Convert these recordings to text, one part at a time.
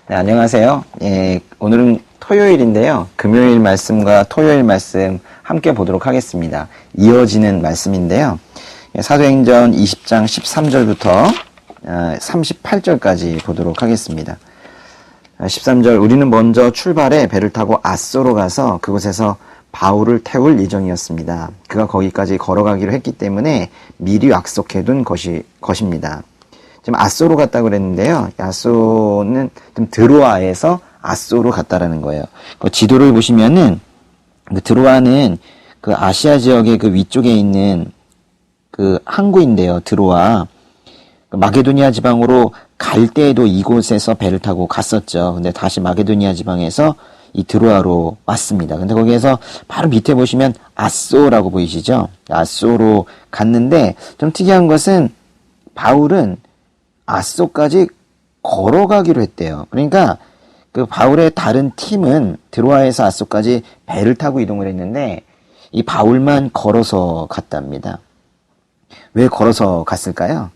네, 안녕하세요. 오늘은 토요일인데요. 금요일 말씀과 토요일 말씀 함께 보도록 하겠습니다. 이어지는 말씀인데요. 사도행전 20장 13절부터 38절까지 보도록 하겠습니다. 13절, 우리는 먼저 출발해 배를 타고 앗소로 가서 그곳에서 바울을 태울 예정이었습니다. 그가 거기까지 걸어가기로 했기 때문에 미리 약속해둔 것입니다. 지금 앗소로 갔다고 그랬는데요. 앗소는 좀 드로아에서 앗소로 갔다라는 거예요. 그 지도를 보시면은 그 드로아는 그 아시아 지역의 그 위쪽에 있는 그 항구인데요. 드로아. 그 마게도니아 지방으로 갈 때에도 이곳에서 배를 타고 갔었죠. 근데 다시 마게도니아 지방에서 이 드로아로 왔습니다. 근데 거기에서 바로 밑에 보시면 앗소라고 보이시죠? 앗소로 갔는데 좀 특이한 것은 바울은 앗소까지 걸어가기로 했대요. 그러니까 그 바울의 다른 팀은 드로아에서 앗소까지 배를 타고 이동을 했는데 이 바울만 걸어서 갔답니다. 왜 걸어서 갔을까요?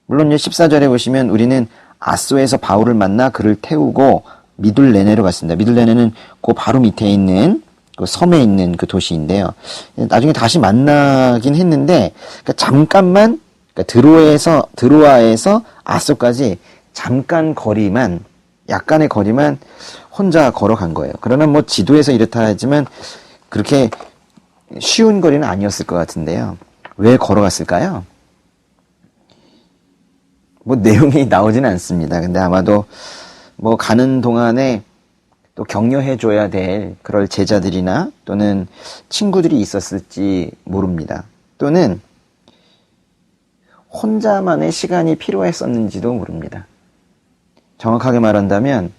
물론 14절에 보시면 우리는 앗소에서 바울을 만나 그를 태우고 미둘레네로 갔습니다. 미둘레네는 그 바로 밑에 있는 그 섬에 있는 그 도시인데요. 나중에 다시 만나긴 했는데 그러니까 잠깐만 그러니까 드로아에서 앗소까지 잠깐 거리만, 약간의 거리만 혼자 걸어간 거예요. 그러나 뭐 지도에서 이렇다 하지만 그렇게 쉬운 거리는 아니었을 것 같은데요. 왜 걸어갔을까요? 뭐 내용이 나오지는 않습니다. 근데 아마도 뭐 가는 동안에 또 격려해줘야 될 그럴 제자들이나 또는 친구들이 있었을지 모릅니다. 또는 혼자만의 시간이 필요했었는지도 모릅니다. 정확하게 말한다면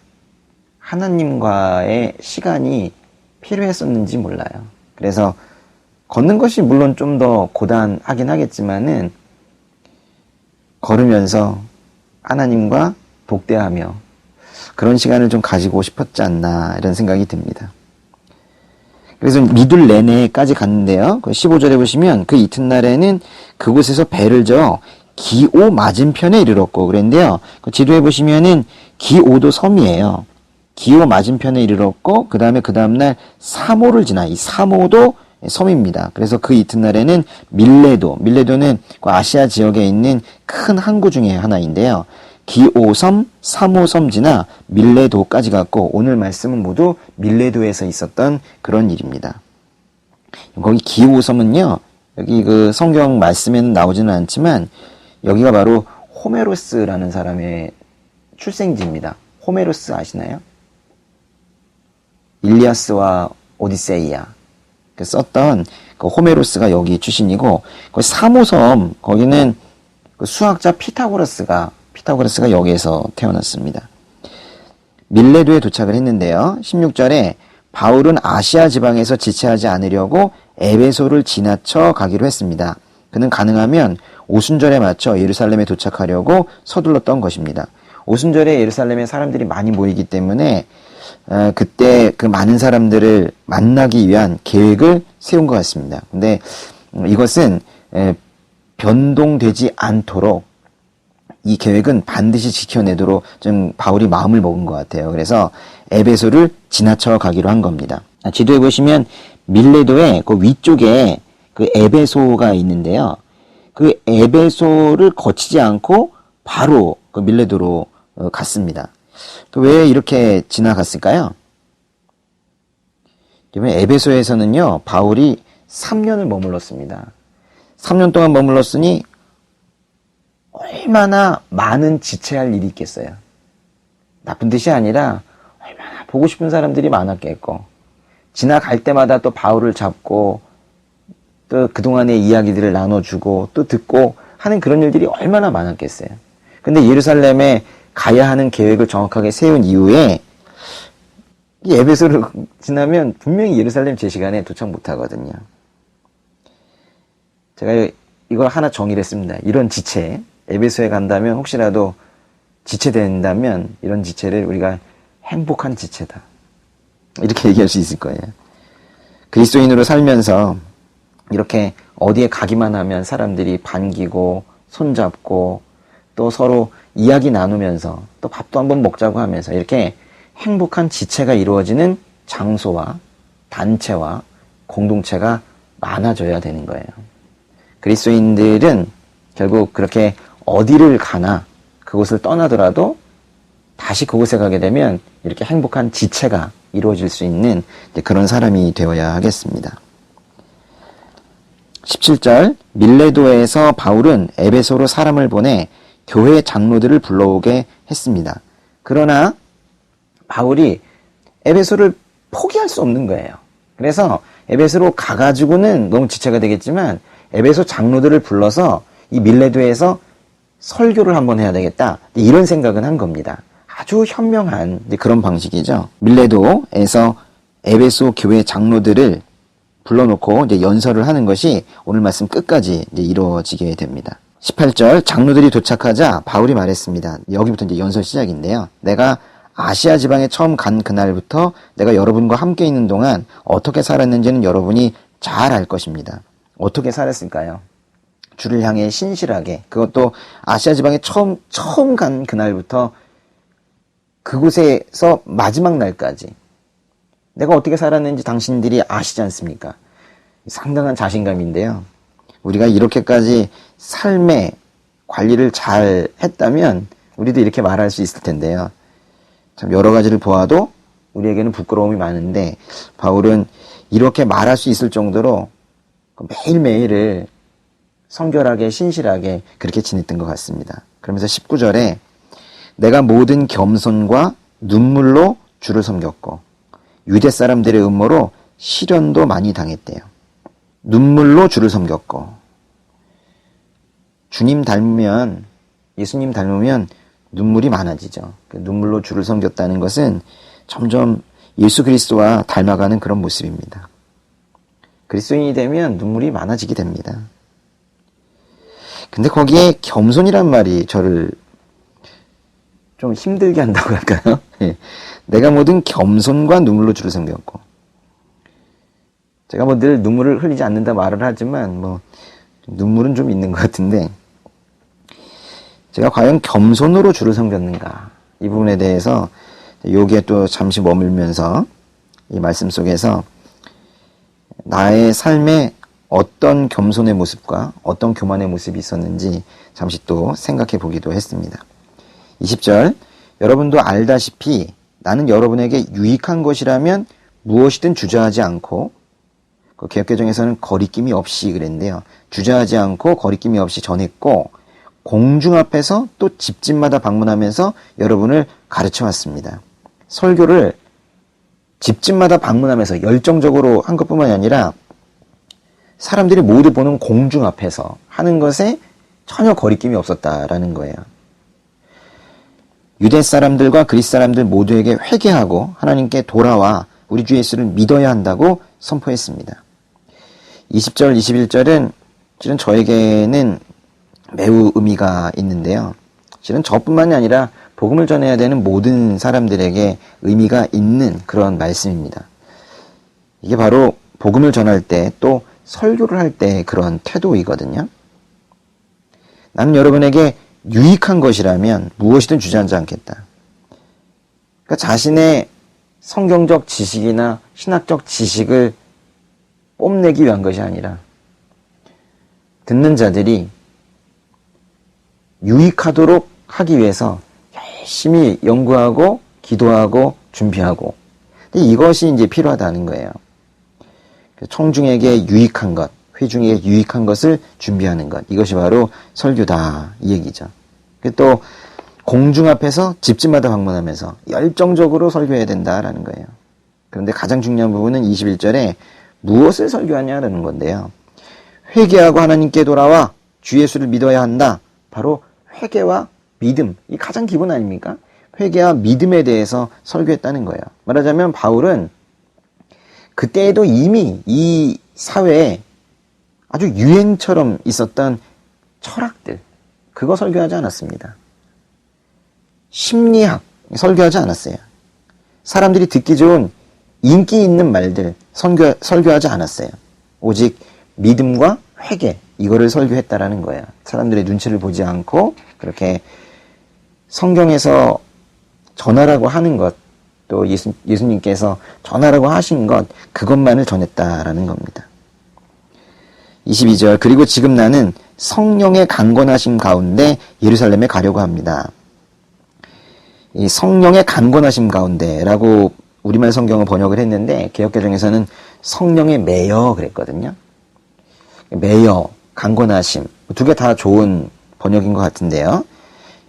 하나님과의 시간이 필요했었는지 몰라요. 그래서 걷는 것이 물론 좀 더 고단하긴 하겠지만은 걸으면서 하나님과 독대하며 그런 시간을 좀 가지고 싶었지 않나 이런 생각이 듭니다. 그래서 미둘레네까지 갔는데요. 그 15절에 보시면 그 이튿날에는 그곳에서 배를 저어 기오 맞은편에 이르렀고 그랬는데요. 그 지도에 보시면은 기오도 섬이에요. 기오 맞은편에 이르렀고 그 다음날 사모를 지나 이 사모도 섬입니다. 그래서 그 이튿날에는 밀레도는 그 아시아 지역에 있는 큰 항구 중에 하나인데요. 기오섬, 사모섬 지나 밀레도까지 갔고 오늘 말씀은 모두 밀레도에서 있었던 그런 일입니다. 거기 기오섬은요. 여기 그 성경 말씀에는 나오지는 않지만 여기가 바로 호메로스라는 사람의 출생지입니다. 호메로스 아시나요? 일리아스와 오디세이아 썼던 그 호메로스가 여기 출신이고 그 사모섬 거기는 그 수학자 피타고라스가 여기에서 태어났습니다. 밀레도에 도착을 했는데요. 16절에 바울은 아시아 지방에서 지체하지 않으려고 에베소를 지나쳐 가기로 했습니다. 그는 가능하면 오순절에 맞춰 예루살렘에 도착하려고 서둘렀던 것입니다. 오순절에 예루살렘에 사람들이 많이 모이기 때문에 그때 그 많은 사람들을 만나기 위한 계획을 세운 것 같습니다. 근데 이것은 변동되지 않도록 이 계획은 반드시 지켜내도록 좀 바울이 마음을 먹은 것 같아요. 그래서 에베소를 지나쳐 가기로 한 겁니다. 지도에 보시면 밀레도의 그 위쪽에 그 에베소가 있는데요. 그 에베소를 거치지 않고 바로 그 밀레도로 갔습니다. 왜 이렇게 지나갔을까요? 에베소에서는요, 바울이 3년을 머물렀습니다. 3년 동안 머물렀으니 얼마나 많은 지체할 일이 있겠어요. 나쁜 뜻이 아니라 얼마나 보고 싶은 사람들이 많았겠고 지나갈 때마다 또 바울을 잡고 또 그동안의 이야기들을 나눠주고 또 듣고 하는 그런 일들이 얼마나 많았겠어요. 근데 예루살렘에 가야 하는 계획을 정확하게 세운 이후에 이 에베소를 지나면 분명히 예루살렘 제 시간에 도착 못하거든요. 제가 이걸 하나 정의를 했습니다. 이런 지체, 에베소에 간다면 혹시라도 지체된다면 이런 지체를 우리가 행복한 지체다. 이렇게 얘기할 수 있을 거예요. 그리스도인으로 살면서 이렇게 어디에 가기만 하면 사람들이 반기고 손잡고 또 서로 이야기 나누면서 또 밥도 한번 먹자고 하면서 이렇게 행복한 지체가 이루어지는 장소와 단체와 공동체가 많아져야 되는 거예요. 그리스도인들은 결국 그렇게 어디를 가나 그곳을 떠나더라도 다시 그곳에 가게 되면 이렇게 행복한 지체가 이루어질 수 있는 그런 사람이 되어야 하겠습니다. 17절, 밀레도에서 바울은 에베소로 사람을 보내 교회 장로들을 불러오게 했습니다. 그러나 바울이 에베소를 포기할 수 없는 거예요. 그래서 에베소로 가가지고는 너무 지체가 되겠지만 에베소 장로들을 불러서 이 밀레도에서 설교를 한번 해야 되겠다, 이런 생각은 한 겁니다. 아주 현명한 그런 방식이죠. 밀레도에서 에베소 교회 장로들을 불러놓고 이제 연설을 하는 것이 오늘 말씀 끝까지 이제 이루어지게 됩니다. 18절, 장로들이 도착하자 바울이 말했습니다. 여기부터 이제 연설 시작인데요. 내가 아시아 지방에 처음 간 그날부터 내가 여러분과 함께 있는 동안 어떻게 살았는지는 여러분이 잘 알 것입니다. 어떻게 살았을까요? 주를 향해 신실하게, 그것도 아시아 지방에 처음 간 그날부터 그곳에서 마지막 날까지 내가 어떻게 살았는지 당신들이 아시지 않습니까? 상당한 자신감인데요. 우리가 이렇게까지 삶의 관리를 잘 했다면 우리도 이렇게 말할 수 있을 텐데요. 참 여러 가지를 보아도 우리에게는 부끄러움이 많은데 바울은 이렇게 말할 수 있을 정도로 매일매일을 성결하게 신실하게 그렇게 지냈던 것 같습니다. 그러면서 19절에 내가 모든 겸손과 눈물로 주를 섬겼고 유대 사람들의 음모로 시련도 많이 당했대요. 눈물로 주를 섬겼고, 주님 닮으면, 예수님 닮으면 눈물이 많아지죠. 눈물로 주를 섬겼다는 것은 점점 예수 그리스도와 닮아가는 그런 모습입니다. 그리스도인이 되면 눈물이 많아지게 됩니다. 근데 거기에 겸손이란 말이 저를 좀 힘들게 한다고 할까요? 내가 모든 겸손과 눈물로 주를 섬겼고, 제가 뭐 늘 눈물을 흘리지 않는다 말을 하지만 뭐 눈물은 좀 있는 것 같은데, 제가 과연 겸손으로 주를 섬겼는가, 이 부분에 대해서 여기에 또 잠시 머물면서 이 말씀 속에서 나의 삶에 어떤 겸손의 모습과 어떤 교만의 모습이 있었는지 잠시 또 생각해 보기도 했습니다. 20절, 여러분도 알다시피 나는 여러분에게 유익한 것이라면 무엇이든 주저하지 않고, 그 개역개정에서는 거리낌이 없이 그랬는데요. 주저하지 않고 거리낌이 없이 전했고, 공중 앞에서 또 집집마다 방문하면서 여러분을 가르쳐 왔습니다. 설교를 집집마다 방문하면서 열정적으로 한 것뿐만이 아니라 사람들이 모두 보는 공중 앞에서 하는 것에 전혀 거리낌이 없었다라는 거예요. 유대 사람들과 그리스 사람들 모두에게 회개하고 하나님께 돌아와 우리 주 예수를 믿어야 한다고 선포했습니다. 20절, 21절은 실은 저에게는 매우 의미가 있는데요. 실은 저뿐만이 아니라 복음을 전해야 되는 모든 사람들에게 의미가 있는 그런 말씀입니다. 이게 바로 복음을 전할 때 또 설교를 할 때 그런 태도이거든요. 나는 여러분에게 유익한 것이라면 무엇이든 주저하지 않겠다. 그러니까 자신의 성경적 지식이나 신학적 지식을 뽐내기 위한 것이 아니라 듣는 자들이 유익하도록 하기 위해서 열심히 연구하고 기도하고 준비하고, 이것이 이제 필요하다는 거예요. 청중에게 유익한 것, 회중에게 유익한 것을 준비하는 것, 이것이 바로 설교다, 이 얘기죠. 또 공중 앞에서 집집마다 방문하면서 열정적으로 설교해야 된다라는 거예요. 그런데 가장 중요한 부분은 21절에 무엇을 설교하냐라는 건데요. 회개하고 하나님께 돌아와 주 예수를 믿어야 한다. 바로 회개와 믿음, 이 가장 기본 아닙니까? 회개와 믿음에 대해서 설교했다는 거예요. 말하자면 바울은 그때에도 이미 이 사회에 아주 유행처럼 있었던 철학들, 그거 설교하지 않았습니다. 심리학 설교하지 않았어요. 사람들이 듣기 좋은 인기 있는 말들 설교하지 않았어요. 오직 믿음과 회개, 이거를 설교했다라는 거예요. 사람들의 눈치를 보지 않고 그렇게 성경에서 전하라고 하는 것, 또 예수님께서 전하라고 하신 것, 그것만을 전했다라는 겁니다. 22절, 그리고 지금 나는 성령의 강권하심 가운데 예루살렘에 가려고 합니다. 이 성령의 강권하심 가운데라고 우리말 성경을 번역을 했는데 개역개정에서는 성령의 매여 그랬거든요. 매여, 강권하심, 두 개 다 좋은 번역인 것 같은데요.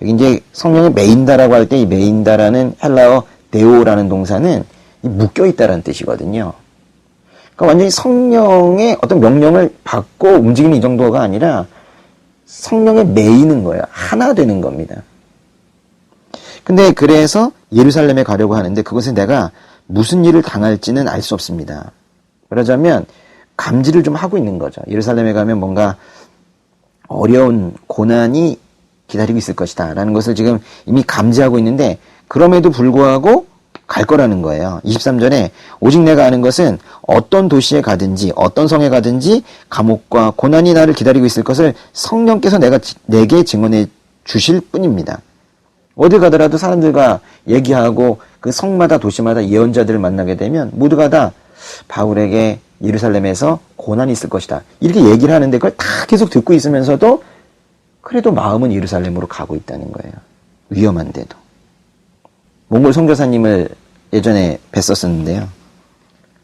여기 이제 성령이 매인다라고 할 때 이 매인다라는 헬라어 데오라는 동사는 묶여있다라는 뜻이거든요. 그러니까 완전히 성령의 어떤 명령을 받고 움직이는 이 정도가 아니라 성령에 매이는 거예요. 하나 되는 겁니다. 근데 그래서 예루살렘에 가려고 하는데 그것은 내가 무슨 일을 당할지는 알 수 없습니다. 그러자면 감지를 좀 하고 있는 거죠. 예루살렘에 가면 뭔가 어려운 고난이 기다리고 있을 것이다 라는 것을 지금 이미 감지하고 있는데 그럼에도 불구하고 갈 거라는 거예요. 23절에 오직 내가 아는 것은 어떤 도시에 가든지 어떤 성에 가든지 감옥과 고난이 나를 기다리고 있을 것을 성령께서 내게 증언해 주실 뿐입니다. 어디 가더라도 사람들과 얘기하고 그 성마다 도시마다 예언자들을 만나게 되면 모두가 다 바울에게 예루살렘에서 고난이 있을 것이다 이렇게 얘기를 하는데 그걸 다 계속 듣고 있으면서도 그래도 마음은 예루살렘으로 가고 있다는 거예요. 위험한데도. 몽골 선교사님을 예전에 뵀었었는데요.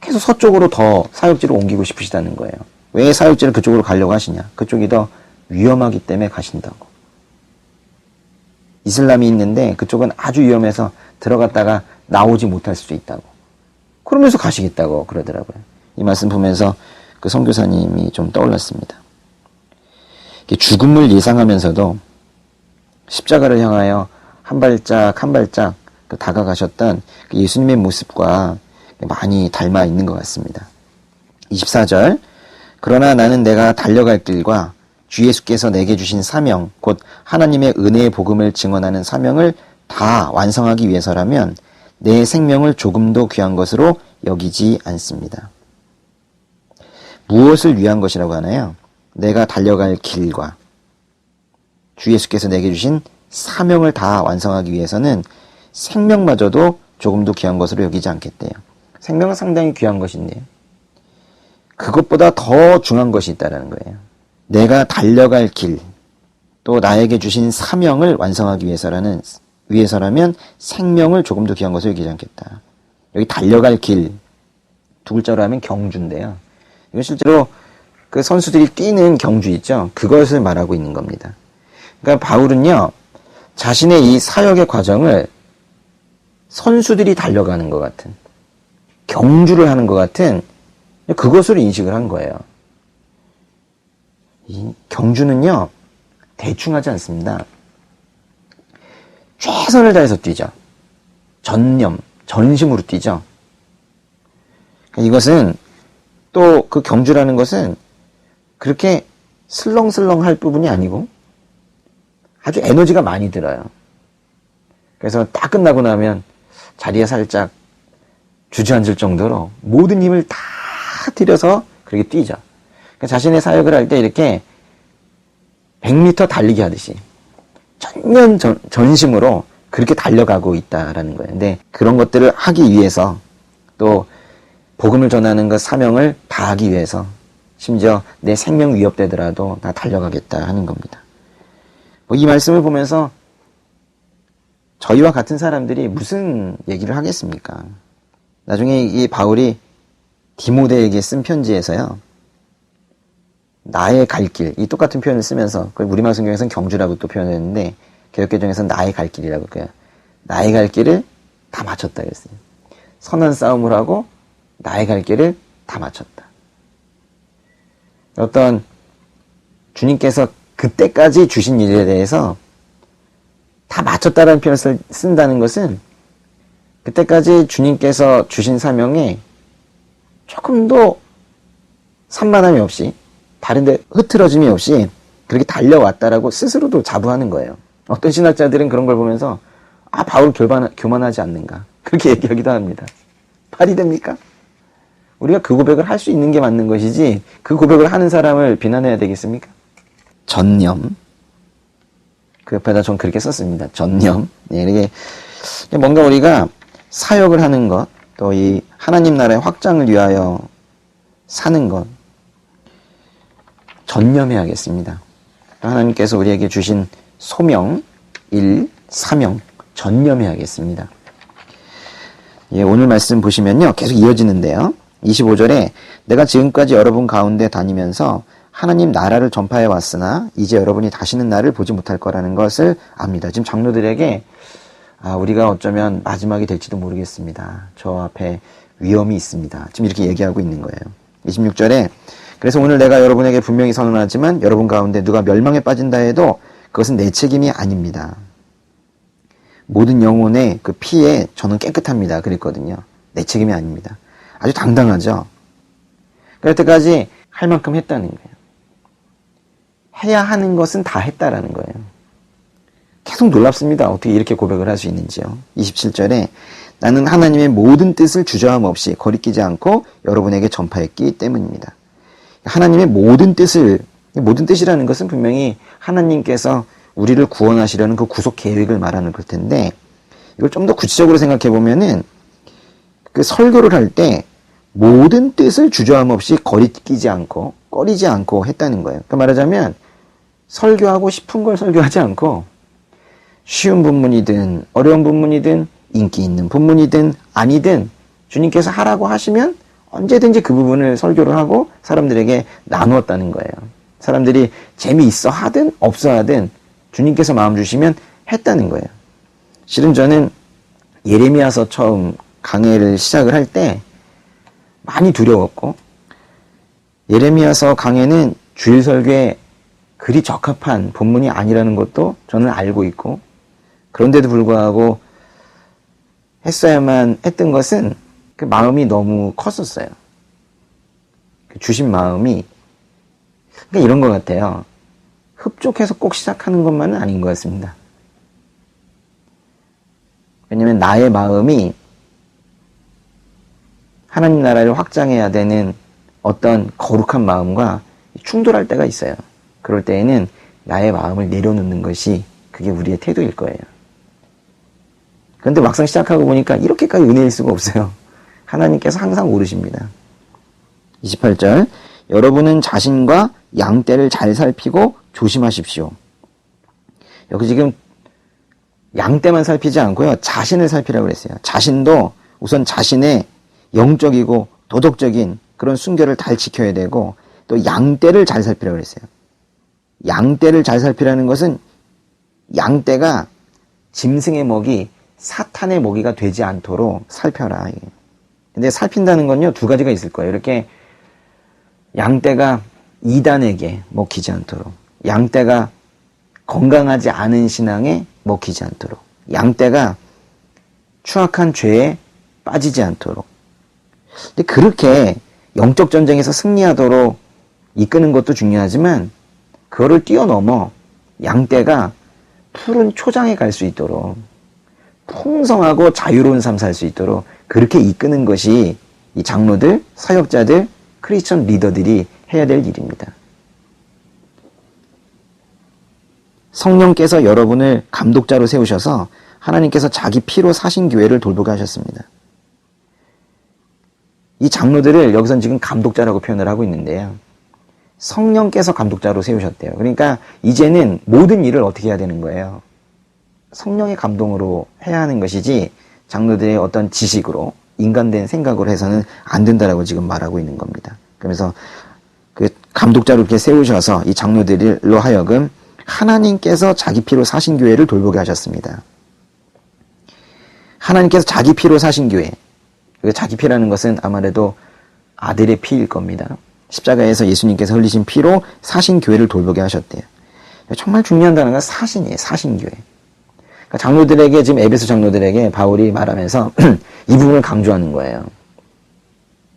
계속 서쪽으로 더 사역지를 옮기고 싶으시다는 거예요. 왜 사역지를 그쪽으로 가려고 하시냐? 그쪽이 더 위험하기 때문에 가신다고. 이슬람이 있는데 그쪽은 아주 위험해서 들어갔다가 나오지 못할 수도 있다고. 그러면서 가시겠다고 그러더라고요. 이 말씀 보면서 그 선교사님이 좀 떠올랐습니다. 죽음을 예상하면서도 십자가를 향하여 한 발짝 한 발짝 다가가셨던 그 예수님의 모습과 많이 닮아 있는 것 같습니다. 24절, 그러나 나는 내가 달려갈 길과 주 예수께서 내게 주신 사명, 곧 하나님의 은혜의 복음을 증언하는 사명을 다 완성하기 위해서라면 내 생명을 조금도 귀한 것으로 여기지 않습니다. 무엇을 위한 것이라고 하나요? 내가 달려갈 길과 주 예수께서 내게 주신 사명을 다 완성하기 위해서는 생명마저도 조금도 귀한 것으로 여기지 않겠대요. 생명은 상당히 귀한 것인데요. 그것보다 더 중요한 것이 있다는 거예요. 내가 달려갈 길, 또 나에게 주신 사명을 완성하기 위해서라면 생명을 조금도 귀한 것으로 여기지 않겠다. 여기 달려갈 길, 두 글자로 하면 경주인데요. 이건 실제로 그 선수들이 뛰는 경주 있죠. 그것을 말하고 있는 겁니다. 그러니까 바울은요, 자신의 이 사역의 과정을 선수들이 달려가는 것 같은, 경주를 하는 것 같은 그것으로 인식을 한 거예요. 이 경주는요, 대충 하지 않습니다. 최선을 다해서 뛰죠. 전념, 전심으로 뛰죠. 이것은 또 그 경주라는 것은 그렇게 슬렁슬렁 할 부분이 아니고 아주 에너지가 많이 들어요. 그래서 딱 끝나고 나면 자리에 살짝 주저앉을 정도로 모든 힘을 다 들여서 그렇게 뛰죠. 그러니까 자신의 사역을 할 때 이렇게 100m 달리기 하듯이 전심으로 그렇게 달려가고 있다라는 거예요. 근데 그런 것들을 하기 위해서 또 복음을 전하는 그 사명을 다하기 위해서 심지어 내 생명 위협되더라도 다 달려가겠다 하는 겁니다. 이 말씀을 보면서 저희와 같은 사람들이 무슨 얘기를 하겠습니까? 나중에 이 바울이 디모데에게 쓴 편지에서요. 나의 갈 길, 이 똑같은 표현을 쓰면서 우리말 성경에서는 경주라고 또 표현했는데 개역개정에서는 나의 갈 길이라고 그래요. 나의 갈 길을 다 마쳤다 그랬어요. 선한 싸움을 하고 나의 갈 길을 다 마쳤다. 어떤 주님께서 그때까지 주신 일에 대해서 다 마쳤다라는 표현을 쓴다는 것은 그때까지 주님께서 주신 사명에 조금도 산만함이 없이 다른데 흐트러짐이 없이 그렇게 달려왔다라고 스스로도 자부하는 거예요. 어떤 신학자들은 그런 걸 보면서 바울 교만하지 않는가 그렇게 얘기하기도 합니다. 말이 됩니까? 우리가 그 고백을 할 수 있는 게 맞는 것이지 그 고백을 하는 사람을 비난해야 되겠습니까? 전념. 그 옆에다 전 그렇게 썼습니다. 전념. 네, 이게 뭔가 우리가 사역을 하는 것, 또 이 하나님 나라의 확장을 위하여 사는 것, 전념해야겠습니다. 하나님께서 우리에게 주신 소명, 일, 사명, 전념해야겠습니다. 예, 오늘 말씀 보시면요, 계속 이어지는데요. 25절에 내가 지금까지 여러분 가운데 다니면서 하나님 나라를 전파해 왔으나 이제 여러분이 다시는 나를 보지 못할 거라는 것을 압니다. 지금 장로들에게 우리가 어쩌면 마지막이 될지도 모르겠습니다. 저 앞에 위험이 있습니다. 지금 이렇게 얘기하고 있는 거예요. 26절에 그래서 오늘 내가 여러분에게 분명히 선언하지만 여러분 가운데 누가 멸망에 빠진다 해도 그것은 내 책임이 아닙니다. 모든 영혼의 그 피에 저는 깨끗합니다. 그랬거든요. 내 책임이 아닙니다. 아주 당당하죠. 그럴 때까지 할 만큼 했다는 거예요. 해야 하는 것은 다 했다라는 거예요. 계속 놀랍습니다. 어떻게 이렇게 고백을 할 수 있는지요. 27절에 나는 하나님의 모든 뜻을 주저함 없이 거리끼지 않고 여러분에게 전파했기 때문입니다. 하나님의 모든 뜻이라는 것은 분명히 하나님께서 우리를 구원하시려는 그 구속 계획을 말하는 걸 텐데, 이걸 좀 더 구체적으로 생각해 보면은 그 설교를 할 때 모든 뜻을 주저함 없이 거리끼지 않고 꺼리지 않고 했다는 거예요. 그러니까 말하자면 설교하고 싶은 걸 설교하지 않고 쉬운 본문이든 어려운 본문이든 인기 있는 본문이든 아니든 주님께서 하라고 하시면 언제든지 그 부분을 설교를 하고 사람들에게 나누었다는 거예요. 사람들이 재미있어 하든 없어 하든 주님께서 마음 주시면 했다는 거예요. 실은 저는 예레미야서 처음 강해를 시작을 할 때 많이 두려웠고, 예레미야서 강해는 주일 설교에 그리 적합한 본문이 아니라는 것도 저는 알고 있고, 그런데도 불구하고 했어야만 했던 것은 그 마음이 너무 컸었어요. 그 주신 마음이, 그러니까 이런 것 같아요. 흡족해서 꼭 시작하는 것만은 아닌 것 같습니다. 왜냐면 나의 마음이 하나님 나라를 확장해야 되는 어떤 거룩한 마음과 충돌할 때가 있어요. 그럴 때에는 나의 마음을 내려놓는 것이 그게 우리의 태도일 거예요. 그런데 막상 시작하고 보니까 이렇게까지 은혜일 수가 없어요. 하나님께서 항상 모르십니다. 28절 여러분은 자신과 양떼를 잘 살피고 조심하십시오. 여기 지금 양떼만 살피지 않고요. 자신을 살피라고 그랬어요. 자신도 우선 자신의 영적이고 도덕적인 그런 순결을 잘 지켜야 되고 또 양떼를 잘 살피라고 그랬어요. 양떼를 잘 살피라는 것은 양떼가 짐승의 먹이, 사탄의 먹이가 되지 않도록 살펴라. 근데 살핀다는 건요, 두 가지가 있을 거예요. 이렇게 양떼가 이단에게 먹히지 않도록, 양떼가 건강하지 않은 신앙에 먹히지 않도록, 양떼가 추악한 죄에 빠지지 않도록. 근데 그렇게 영적 전쟁에서 승리하도록 이끄는 것도 중요하지만 그거를 뛰어넘어 양떼가 푸른 초장에 갈 수 있도록 풍성하고 자유로운 삶 살 수 있도록 그렇게 이끄는 것이 이 장로들, 사역자들, 크리스천 리더들이 해야 될 일입니다. 성령께서 여러분을 감독자로 세우셔서 하나님께서 자기 피로 사신 교회를 돌보게 하셨습니다. 이 장로들을 여기선 지금 감독자라고 표현을 하고 있는데요. 성령께서 감독자로 세우셨대요. 그러니까 이제는 모든 일을 어떻게 해야 되는 거예요? 성령의 감동으로 해야 하는 것이지 장로들의 어떤 지식으로 인간된 생각으로 해서는 안 된다라고 지금 말하고 있는 겁니다. 그래서 그 감독자로 이렇게 세우셔서 이 장로들로 하여금 하나님께서 자기 피로 사신 교회를 돌보게 하셨습니다. 하나님께서 자기 피로 사신 교회, 자기 피라는 것은 아무래도 아들의 피일 겁니다. 십자가에서 예수님께서 흘리신 피로 사신 교회를 돌보게 하셨대요. 정말 중요한 단어가 사신이에요. 사신교회. 그러니까 장로들에게, 지금 에베소 장로들에게 바울이 말하면서 이 부분을 강조하는 거예요.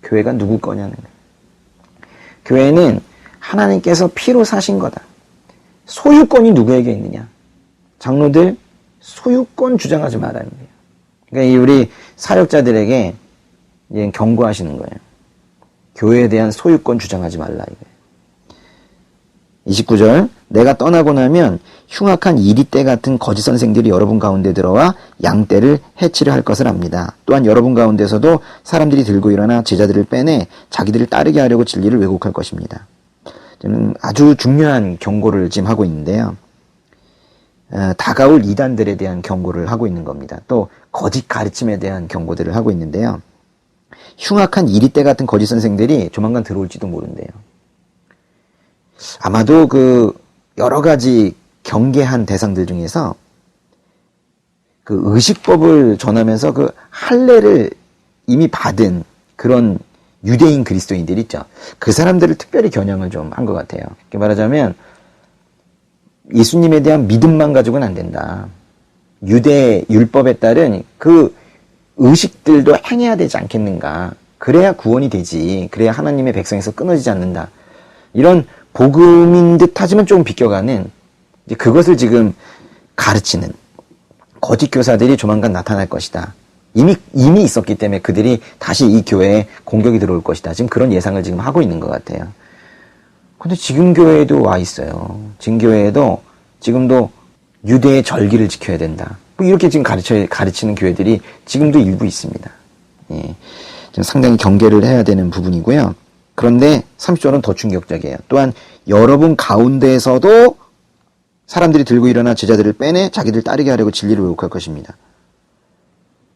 교회가 누구 거냐는 거예요. 교회는 하나님께서 피로 사신 거다. 소유권이 누구에게 있느냐? 장로들 소유권 주장하지 말라는 거예요. 그러니까 우리 사역자들에게 경고하시는 거예요. 교회에 대한 소유권 주장하지 말라 이거예요. 29절 내가 떠나고 나면 흉악한 이리떼 같은 거짓 선생들이 여러분 가운데 들어와 양떼를 해치려 할 것을 압니다. 또한 여러분 가운데서도 사람들이 들고 일어나 제자들을 빼내 자기들을 따르게 하려고 진리를 왜곡할 것입니다. 저는 아주 중요한 경고를 지금 하고 있는데요. 다가올 이단들에 대한 경고를 하고 있는 겁니다. 또 거짓 가르침에 대한 경고들을 하고 있는데요. 흉악한 이리떼 같은 거짓 선생들이 조만간 들어올지도 모른대요. 아마도 그 여러 가지 경계한 대상들 중에서 그 의식법을 전하면서 그 할례를 이미 받은 그런 유대인 그리스도인들 있죠. 그 사람들을 특별히 겨냥을 좀 한 것 같아요. 이렇게 말하자면 예수님에 대한 믿음만 가지고는 안 된다. 유대 율법에 따른 그 의식들도 행해야 되지 않겠는가. 그래야 구원이 되지. 그래야 하나님의 백성에서 끊어지지 않는다. 이런 복음인 듯 하지만 조금 비껴가는 이제 그것을 지금 가르치는 거짓 교사들이 조만간 나타날 것이다. 이미 있었기 때문에 그들이 다시 이 교회에 공격이 들어올 것이다. 지금 그런 예상을 지금 하고 있는 것 같아요. 근데 지금 교회에도 와 있어요. 지금 교회에도 지금도 유대의 절기를 지켜야 된다. 뭐 이렇게 지금 가르치는 교회들이 지금도 일부 있습니다. 예. 좀 상당히 경계를 해야 되는 부분이고요. 그런데 30절은 더 충격적이에요. 또한 여러분 가운데에서도 사람들이 들고 일어나 제자들을 빼내 자기들 따르게 하려고 진리를 왜곡할 것입니다.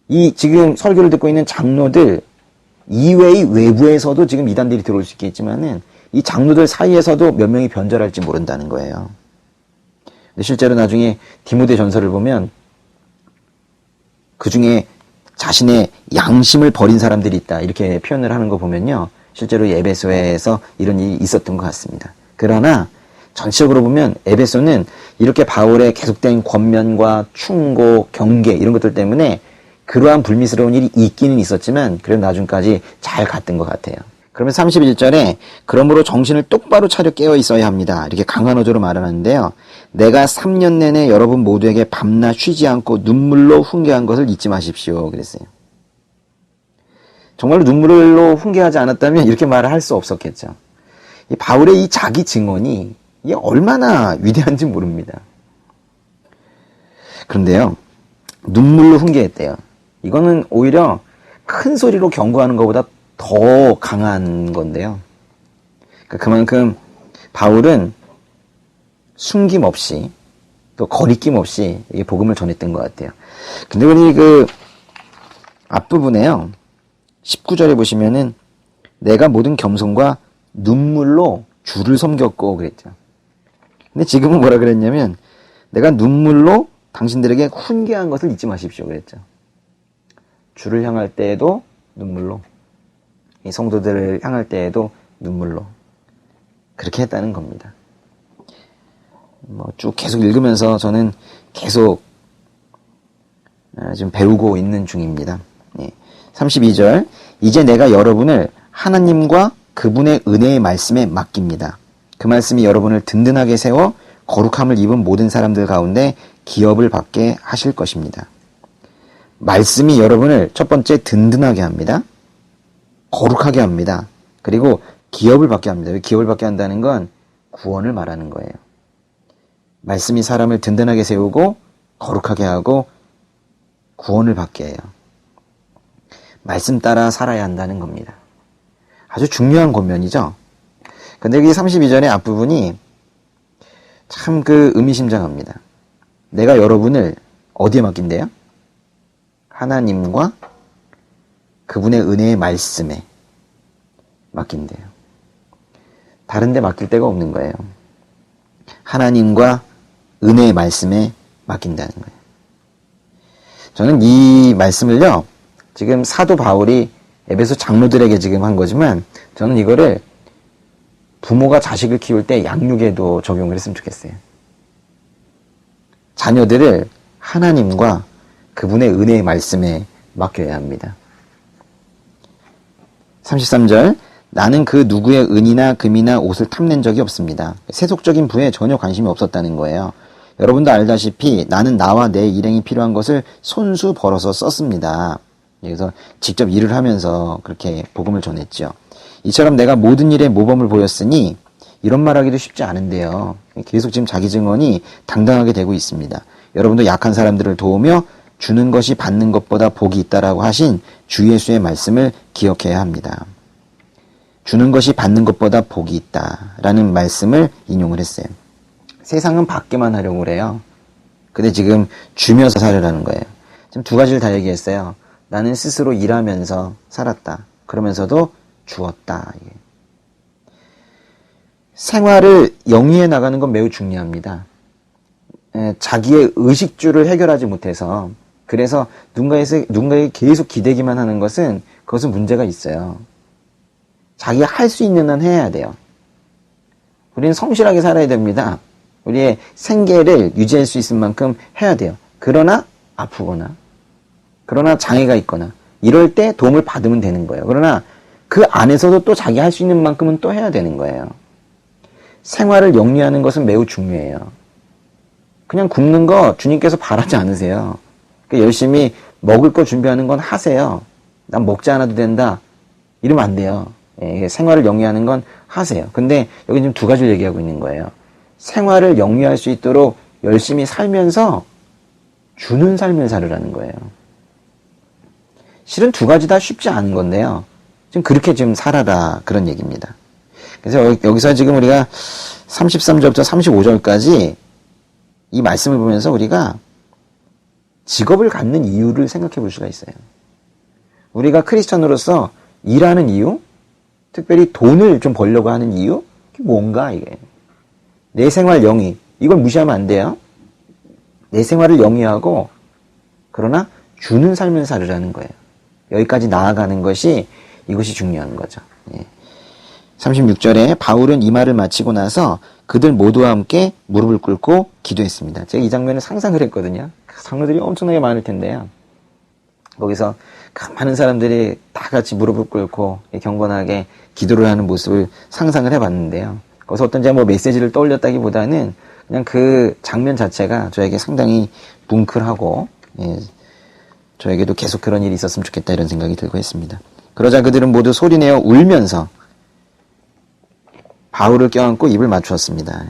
이 지금 설교를 듣고 있는 장로들 이외의 외부에서도 지금 이단들이 들어올 수 있겠지만은 이 장로들 사이에서도 몇 명이 변절할지 모른다는 거예요. 근데 실제로 나중에 디모데 전서를 보면 그 중에 자신의 양심을 버린 사람들이 있다 이렇게 표현을 하는 거 보면요. 실제로 에베소에서 이런 일이 있었던 것 같습니다. 그러나 전체적으로 보면 에베소는 이렇게 바울의 계속된 권면과 충고, 경계 이런 것들 때문에 그러한 불미스러운 일이 있기는 있었지만 그래도 나중까지 잘 갔던 것 같아요. 그러면 31절에 그러므로 정신을 똑바로 차려 깨어 있어야 합니다. 이렇게 강한 어조로 말하는데요. 내가 3년 내내 여러분 모두에게 밤낮 쉬지 않고 눈물로 훈계한 것을 잊지 마십시오. 그랬어요. 정말로 눈물로 훈계하지 않았다면 이렇게 말을 할 수 없었겠죠. 이 바울의 이 자기 증언이 이게 얼마나 위대한지 모릅니다. 그런데요. 눈물로 훈계했대요. 이거는 오히려 큰 소리로 경고하는 것보다 더 강한 건데요. 그만큼 바울은 숨김없이 또 거리낌 없이 이 복음을 전했던 것 같아요. 근데 우리 그 앞부분에요. 19절에 보시면은 내가 모든 겸손과 눈물로 주를 섬겼고 그랬죠. 근데 지금은 뭐라 그랬냐면 내가 눈물로 당신들에게 훈계한 것을 잊지 마십시오 그랬죠. 주를 향할 때에도 눈물로 이 성도들을 향할 때에도 눈물로 그렇게 했다는 겁니다. 쭉 계속 읽으면서 저는 계속 지금 배우고 있는 중입니다. 32절 이제 내가 여러분을 하나님과 그분의 은혜의 말씀에 맡깁니다. 그 말씀이 여러분을 든든하게 세워 거룩함을 입은 모든 사람들 가운데 기업을 받게 하실 것입니다. 말씀이 여러분을 첫 번째 든든하게 합니다. 거룩하게 합니다. 그리고 기업을 받게 합니다. 기업을 받게 한다는 건 구원을 말하는 거예요. 말씀이 사람을 든든하게 세우고 거룩하게 하고 구원을 받게 해요. 말씀 따라 살아야 한다는 겁니다. 아주 중요한 권면이죠. 근데 이 32절의 앞부분이 참 의미심장합니다. 내가 여러분을 어디에 맡긴대요? 하나님과 그분의 은혜의 말씀에 맡긴대요. 다른 데 맡길 데가 없는 거예요. 하나님과 은혜의 말씀에 맡긴다는 거예요. 저는 이 말씀을요, 지금 사도 바울이 에베소 장로들에게 지금 한 거지만 저는 이거를 부모가 자식을 키울 때 양육에도 적용을 했으면 좋겠어요. 자녀들을 하나님과 그분의 은혜의 말씀에 맡겨야 합니다. 33절 나는 그 누구의 은이나 금이나 옷을 탐낸 적이 없습니다. 세속적인 부에 전혀 관심이 없었다는 거예요. 여러분도 알다시피 나는 나와 내 일행이 필요한 것을 손수 벌어서 썼습니다. 그래서 직접 일을 하면서 그렇게 복음을 전했죠. 이처럼 내가 모든 일에 모범을 보였으니 이런 말하기도 쉽지 않은데요. 계속 지금 자기 증언이 당당하게 되고 있습니다. 여러분도 약한 사람들을 도우며 주는 것이 받는 것보다 복이 있다라고 하신 주 예수의 말씀을 기억해야 합니다. 주는 것이 받는 것보다 복이 있다라는 말씀을 인용을 했어요. 세상은 받기만 하려고 그래요. 근데 지금 주면서 살으라는 거예요. 지금 두 가지를 다 얘기했어요. 나는 스스로 일하면서 살았다. 그러면서도 주었다. 생활을 영위해 나가는 건 매우 중요합니다. 자기의 의식주를 해결하지 못해서 그래서 누군가에게 계속 기대기만 하는 것은 그것은 문제가 있어요. 자기가 할 수 있는 한 해야 돼요. 우리는 성실하게 살아야 됩니다. 우리의 생계를 유지할 수 있을 만큼 해야 돼요. 그러나 아프거나 그러나 장애가 있거나 이럴 때 도움을 받으면 되는 거예요. 그러나 그 안에서도 또 자기 할 수 있는 만큼은 또 해야 되는 거예요. 생활을 영위하는 것은 매우 중요해요. 그냥 굶는 거 주님께서 바라지 않으세요. 열심히 먹을 거 준비하는 건 하세요. 난 먹지 않아도 된다. 이러면 안 돼요. 생활을 영위하는 건 하세요. 근데 여기 지금 두 가지를 얘기하고 있는 거예요. 생활을 영위할 수 있도록 열심히 살면서 주는 삶을 살으라는 거예요. 실은 두 가지 다 쉽지 않은 건데요. 지금 그렇게 지금 살아라 그런 얘기입니다. 그래서 여기서 지금 우리가 33절부터 35절까지 이 말씀을 보면서 우리가 직업을 갖는 이유를 생각해 볼 수가 있어요. 우리가 크리스천으로서 일하는 이유, 특별히 돈을 좀 벌려고 하는 이유, 그게 뭔가 이게. 내 생활 영위, 이걸 무시하면 안 돼요. 내 생활을 영위하고 그러나 주는 삶을 살으라는 거예요. 여기까지 나아가는 것이 이것이 중요한 거죠. 36절에 바울은 이 말을 마치고 나서 그들 모두와 함께 무릎을 꿇고 기도했습니다. 제가 이 장면을 상상을 했거든요. 장로들이 엄청나게 많을 텐데요. 거기서 많은 사람들이 다 같이 무릎을 꿇고 경건하게 기도를 하는 모습을 상상을 해봤는데요. 거기서 어떤 제가 메시지를 떠올렸다기보다는 그냥 그 장면 자체가 저에게 상당히 뭉클하고 저에게도 계속 그런 일이 있었으면 좋겠다 이런 생각이 들고 했습니다. 그러자 그들은 모두 소리내어 울면서 바울을 껴안고 입을 맞추었습니다.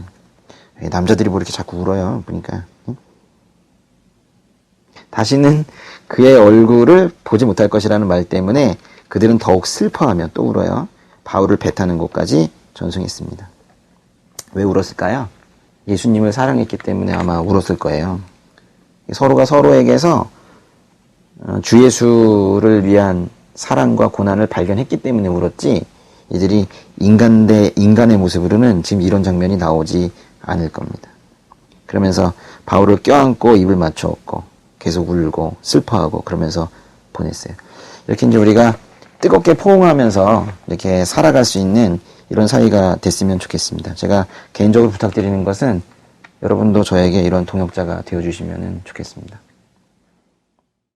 남자들이 뭐 이렇게 자꾸 울어요. 보니까. 다시는 그의 얼굴을 보지 못할 것이라는 말 때문에 그들은 더욱 슬퍼하며 또 울어요. 바울을 배타는 곳까지 전송했습니다. 왜 울었을까요? 예수님을 사랑했기 때문에 아마 울었을 거예요. 서로가 서로에게서 주 예수를 위한 사랑과 고난을 발견했기 때문에 울었지, 이들이 인간 대 인간의 모습으로는 지금 이런 장면이 나오지 않을 겁니다. 그러면서 바울을 껴안고 입을 맞추었고 계속 울고 슬퍼하고 그러면서 보냈어요. 이렇게 이제 우리가 뜨겁게 포옹하면서 이렇게 살아갈 수 있는 이런 사이가 됐으면 좋겠습니다. 제가 개인적으로 부탁드리는 것은 여러분도 저에게 이런 동역자가 되어주시면 좋겠습니다.